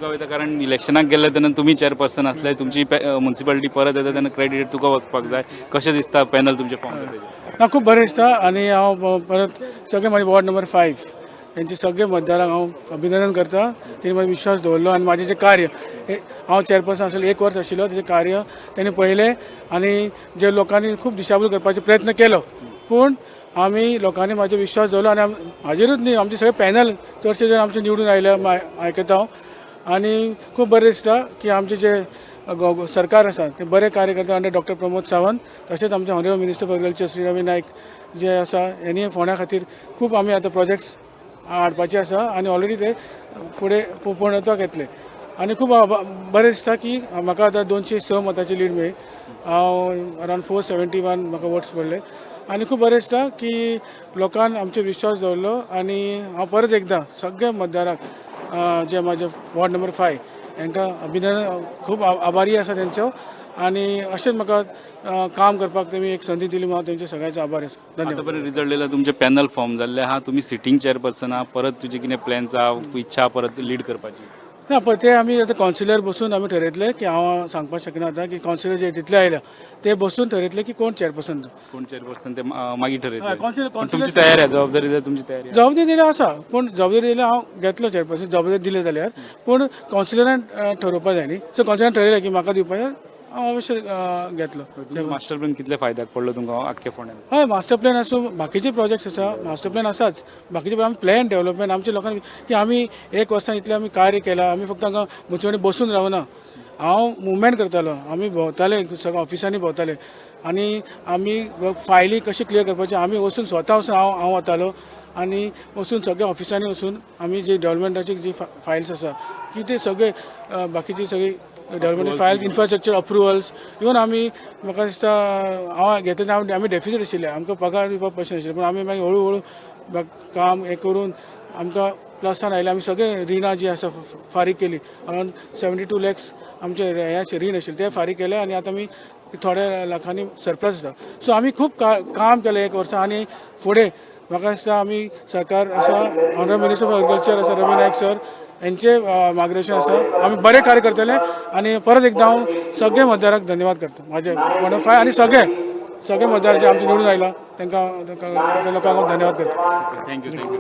तुका वयता कारण इलेक्शनाक गेले तेन्ना तुम्ही चेअरपर्सन असले तुमची म्युन्सिपालिटी परत येता तेन्ना क्रेडिट तुका वचपाक जाय कशें दिसता पॅनल तुमचे फॉर्म ना खूब बरें दिसता आनी हांव परत सगळे माझे वॉर्ड नंबर 5 यांचे सगळे मतदारांक हांव अभिनंदन करता. तेणी म्हाका विश्वास दवरलो आनी म्हाजें जें कार्य हांव चेअरपर्सन आशिल्लो 1 वर्स आशिल्लो तेजें कार्य तेणी पळयलें आनी जे लोकांनी खूब दिशाभूल करपाचो प्रयत्न केलो पूण आमी लोकांनी म्हाजेर विश्वास दवरलो आनी म्हाजेरूच न्ही आमचे सगळे पॅनल चडशे जण आमचे निवडून आयले आयकता हांव आनी खूब बरें दिसता की आमचे जे सरकार आसा ते बरे कार्य करता अंडर डॉक्टर प्रमोद सावंत तशेंच आमचे honourable minister for agriculture Shri Ravi Naik जे आसा हेणी फोंड्या खातीर खूब आमी आतां प्रोजेक्ट्स हाडपाचे आसा आनी ऑलरेडी ते फुडें पूर्णत्वाक येतले आनी खूब बरें दिसता की म्हाका आतां 206 मतांची लीड मेळ्ळी. हांव अरावंड 471 म्हाका वोट्स पडले आनी खूब बरें दिसता की लोकांन आमचेर विश्वास दवरलो आनी हांव परत एकदां सगळ्या मतदारांक जे म्हाजे वॉर्ड नंबर 5 हांकां अभिनंदन खूब आभारी आसा तेंचो आनी अशेंच म्हाका काम करपाक तुमी एक संदी दिली म्हाका तेंचे सगळ्यांचे आभार आसा. धन्यवाद. आता बरें रिजल्ट येयला तुमचे पॅनल फॉर्म जाल्ले आहा तुमी सिटींग चेअरपर्सन आहा परत तुजे कितें प्लॅन्स आहा इच्छा परत लीड करपाची ना पण ते आमी आतां कावन्सिलर बसून आमी ठरयतले की हांव सांगपाक शकना आतां की कावन्सिलर जे तितले आयल्या ते बसून ठरयतले की कोण चेअरपर्सन कोण चेअरपर्सन ते मागीर ठरयतले कावन्सिलर पण तुमची तयारी आहे जबाबदारी जाय तुमची तयारी आहे. जबाबदारी दिली आसा पूण जबाबदारी दिली हांव घेतलो चेअरपर्सन जबाबदारी दिली जाल्यार पूण कावन्सिलरान ठरोवपा जाय न्ही सो कावन्सिलरान ठरयलें की म्हाका दिवपाचें हांव अवश्य घेतलो. मास्टर प्लॅन कितले फायद्याक पडलो तुमकां आख्खे फोंड्यान हय मास्टर प्लॅन आसूं बाकीचे प्रोजेक्ट्स आसा मास्टर प्लॅन आसाच बाकीचे आमी प्लॅन डेव्हलपमेंट आमच्या लोकांनी की आमी 1 वर्सान इतलें आमी कार्य केलां आमी फक्त हांगा मुचवणी बसून रावना हांव मुवमेंट करतालो आमी भोंवताले सगळ्या ऑफिसांनी भोंवताले आनी आमी फायली कशी क्लियर करपाची आमी वचून स्वता वचून हांव वतालो आनी वचून सगळ्या ऑफिसांनी वचून आमी जी डेव्हलपमेंटाची जी फायल्स आसा की ते सगळे बाकीची सगळी डेव्हलपमेंट फायल्स इन्फ्रास्ट्रक्चर अप्रुवल्स इवन आमी म्हाका दिसता हांव घेतले आमी डेफिसीट आशिल्ले आमकां पगार दिवपाक पयशे नाशिल्ले पूण आमी मागीर हळू हळू काम हें करून आमकां प्लसान आयले आमी सगळे रिणां जी आसा फारीक केली अरावंड 72 लॅक्स आमचे हे रीण आशिल्ले ते फारीक केले आनी आतां आमी थोड्या लाखांनी सरप्लस आसा सो आमी खूब काम केलें 1 वर्सा आनी फुडें म्हाका दिसता आमी सरकार आसा ऑनरेबल मिनिस्टर फॉर एग्रीकल्चर आसा रवी नायक सर यांचे मार्गदर्शन आसा आमी बरें कार्य करतले आनी परत एकदां हांव सगळे मतदारांक धन्यवाद करता म्हाजे वॉर्ड नंबर 5 आनी सगळे मतदार जे आमचे निवडून आयला तांकां त्या लोकांक हांव धन्यवाद करता. थँक्यू